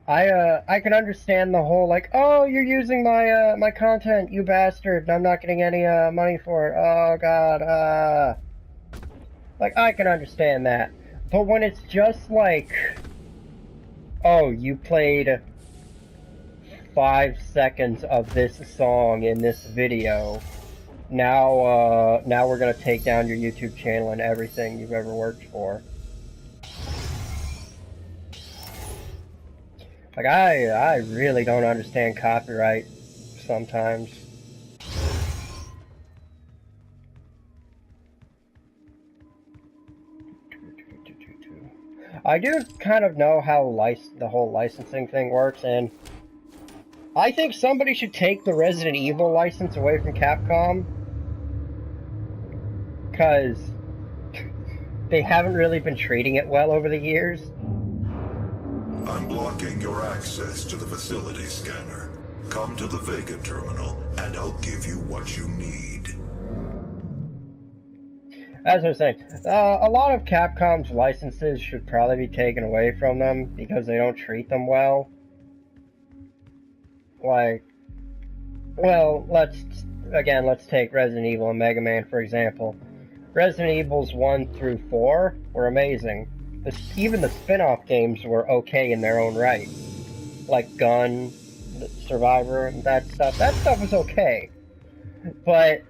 I can understand the whole like, oh, you're using my content, you bastard, and I'm not getting any money for it. Oh God, like I can understand that, but when it's just like, oh, you played 5 seconds of this song in this video, now we're gonna take down your YouTube channel and everything you've ever worked for. Like I really don't understand copyright sometimes. I do kind of know how the whole licensing thing works, and I think somebody should take the Resident Evil license away from Capcom, because they haven't really been treating it well over the years. I'm blocking your access to the facility scanner. Come to the Vega terminal, and I'll give you what you need. As I was saying, a lot of Capcom's licenses should probably be taken away from them because they don't treat them well. Like, well, let's take Resident Evil and Mega Man for example. Resident Evils 1 through 4 were amazing. Even the spin-off games were okay in their own right. Like Gun, Survivor, and that stuff. That stuff was okay. But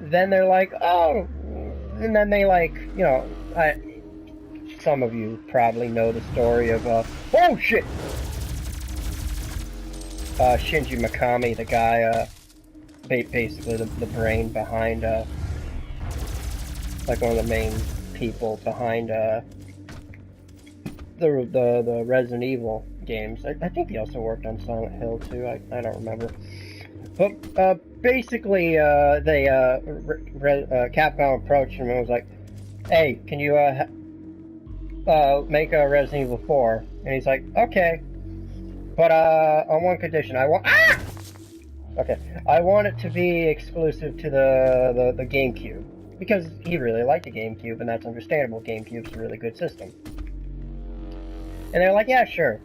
then they're like, oh, and then they like, you know, some of you probably know the story of, oh shit! Shinji Mikami, the guy, basically the brain behind, like one of the main people behind, the Resident Evil games. I think he also worked on Silent Hill too. I don't remember. But basically, Capcom approached him and was like, "Hey, can you make a Resident Evil 4?" And he's like, "Okay, but on one condition. I want it to be exclusive to the GameCube, because he really liked the GameCube, and that's understandable. GameCube's a really good system." And they're like, "Yeah, sure."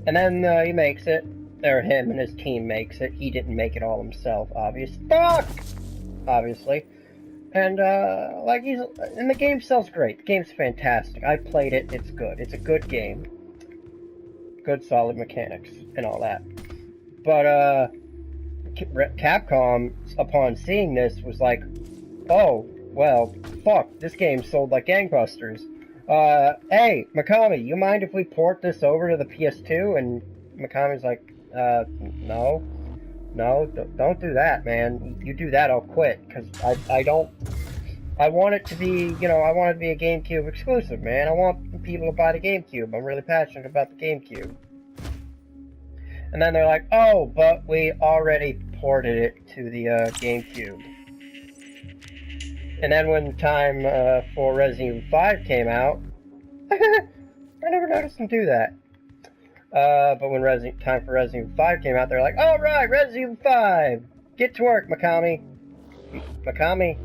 And then he makes it. Or him and his team makes it. He didn't make it all himself, obviously. And, and the game sells great. The game's fantastic. I played it. It's good. It's a good game. Good, solid mechanics and all that. But, Capcom, upon seeing this, was like, oh, well, fuck, this game sold like gangbusters. Hey, Mikami, you mind if we port this over to the PS2? And Mikami's like, no, don't do that, man. You do that, I'll quit, because I want it to be, you know, I want it to be a GameCube exclusive, man. I want people to buy the GameCube. I'm really passionate about the GameCube. And then they're like, oh, but we already ported it to the, GameCube. And then when time, for Resident Evil 5 came out, I never noticed them do that. But when time for Resident Evil 5 came out, they're like, alright, Resident Evil 5! Get to work, Mikami! Mikami?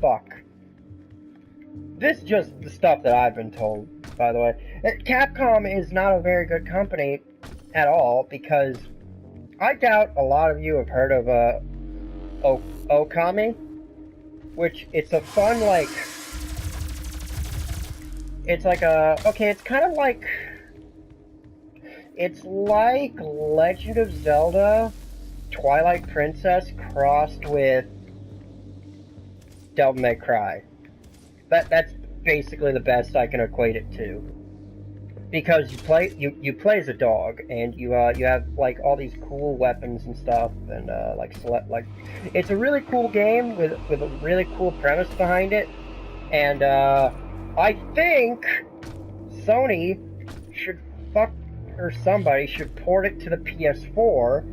Fuck. This is just the stuff that I've been told, by the way. Capcom is not a very good company at all, because I doubt a lot of you have heard of, Okami, which it's a fun, like, it's like it's kind of like, it's like Legend of Zelda Twilight Princess crossed with Devil May Cry. That's basically the best I can equate it to. Because you play as a dog, and you have like all these cool weapons and stuff, and it's a really cool game with a really cool premise behind it, and I think Sony should or somebody should port it to the PS4,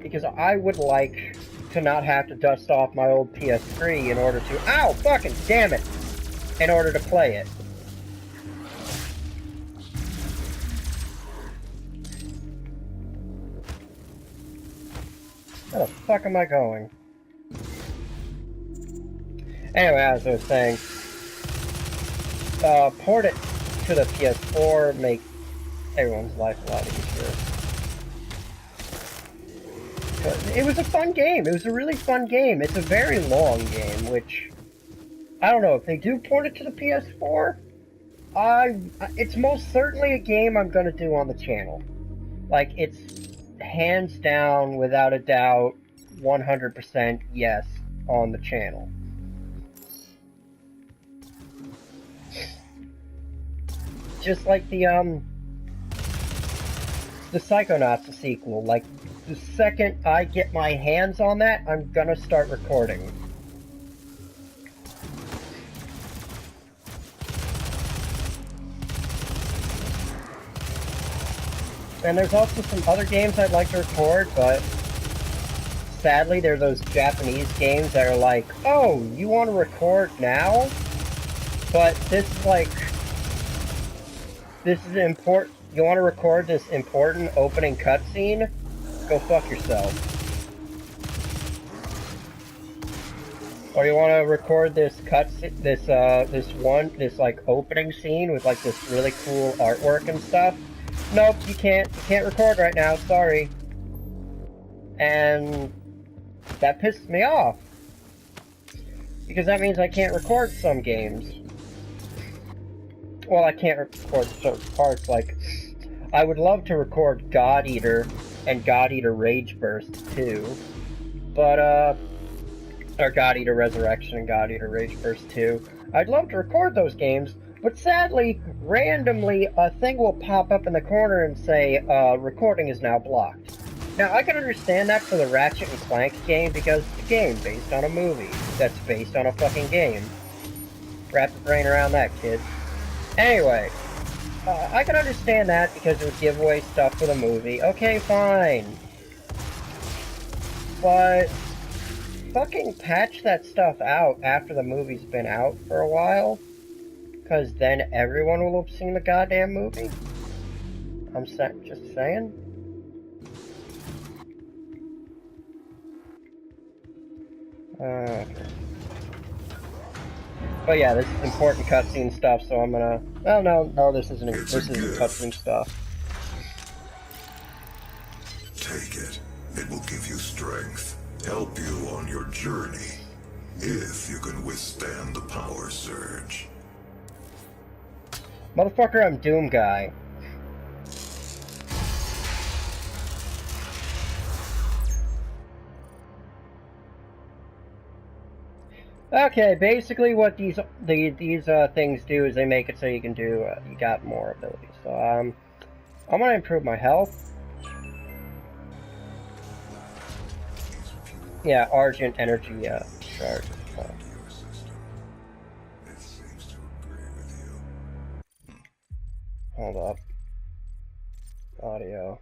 because I would like to not have to dust off my old PS3 in order to fucking damn it, in order to play it. Where the fuck am I going? Anyway, as I was saying, port it to the PS4, make everyone's life a lot easier. But it was a fun game. It was a really fun game. It's a very long game, which I don't know if they do port it to the PS4. It's most certainly a game I'm gonna do on the channel. Like, it's hands down, without a doubt, 100% yes on the channel. Just like the Psychonauts sequel. Like, the second I get my hands on that, I'm gonna start recording. And there's also some other games I'd like to record, but sadly they're those Japanese games that are like, oh, you want to record now? But this is like, this is important, you want to record this important opening cutscene? Go fuck yourself. Or you want to record this this like opening scene with like this really cool artwork and stuff? Nope, you can't record right now, sorry. And that pisses me off. Because that means I can't record some games. Well, I can't record certain parts, like, I would love to record God Eater and God Eater Rage Burst too. But, or God Eater Resurrection and God Eater Rage Burst 2. I'd love to record those games, but sadly, randomly, a thing will pop up in the corner and say, recording is now blocked. Now, I can understand that for the Ratchet and Clank game, because it's a game based on a movie that's based on a fucking game. Wrap your brain around that, kid. Anyway, I can understand that because it would give away stuff for the movie. Okay, fine. But fucking patch that stuff out after the movie's been out for a while. Because then everyone will have seen the goddamn movie. I'm just saying. Okay. But yeah, this is important cutscene stuff, so I'm gonna... Oh, no, this isn't cutscene stuff. Take it. It will give you strength, help you on your journey, if you can withstand the power surge. Motherfucker, I'm Doom Guy. Okay, basically what these things do is they make it so you can do, you got more abilities. So, I'm gonna improve my health. Yeah, Argent Energy, charge. Hold up. Audio.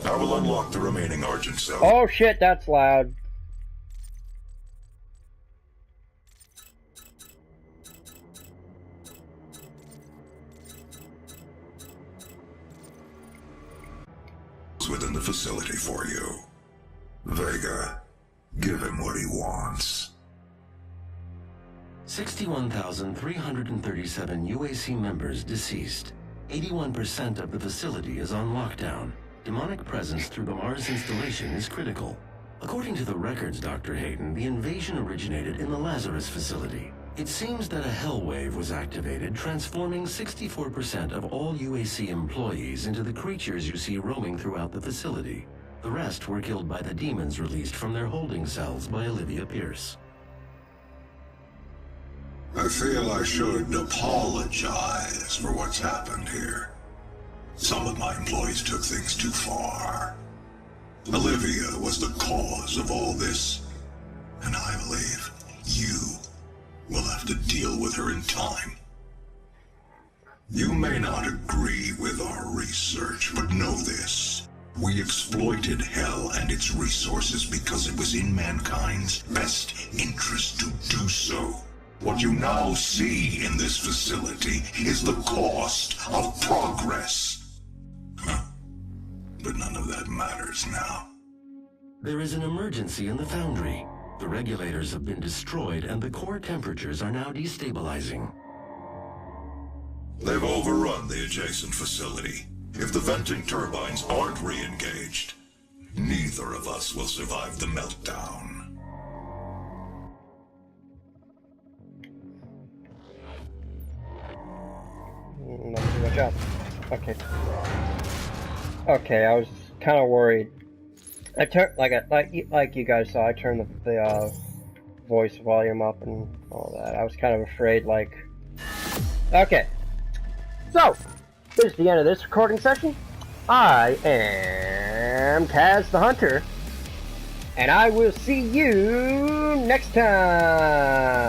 I will unlock the remaining Argent cells. Oh shit, that's loud. Within the facility for you. Vega, give him what he wants. 61,337 UAC members deceased. 81% of the facility is on lockdown. Demonic presence through the Mars installation is critical. According to the records, Dr. Hayden, the invasion originated in the Lazarus facility. It seems that a hell wave was activated, transforming 64% of all UAC employees into the creatures you see roaming throughout the facility. The rest were killed by the demons released from their holding cells by Olivia Pierce. I feel I should apologize for what's happened here. Some of my employees took things too far. Olivia was the cause of all this, and I believe you will have to deal with her in time. You may not agree with our research, but know this. We exploited Hell and its resources because it was in mankind's best interest to do so. What you now see in this facility is the cost of progress. Huh. none of that matters now. There is an emergency in the foundry. The regulators have been destroyed and the core temperatures are now destabilizing. They've overrun the adjacent facility. If the venting turbines aren't re-engaged, neither of us will survive the meltdown. Not too much up. Okay. Okay, I was kind of worried. I turned like you guys saw. I turned the voice volume up and all that. I was kind of afraid, like. Okay. So this is the end of this recording session. I am Kaz the Hunter, and I will see you next time.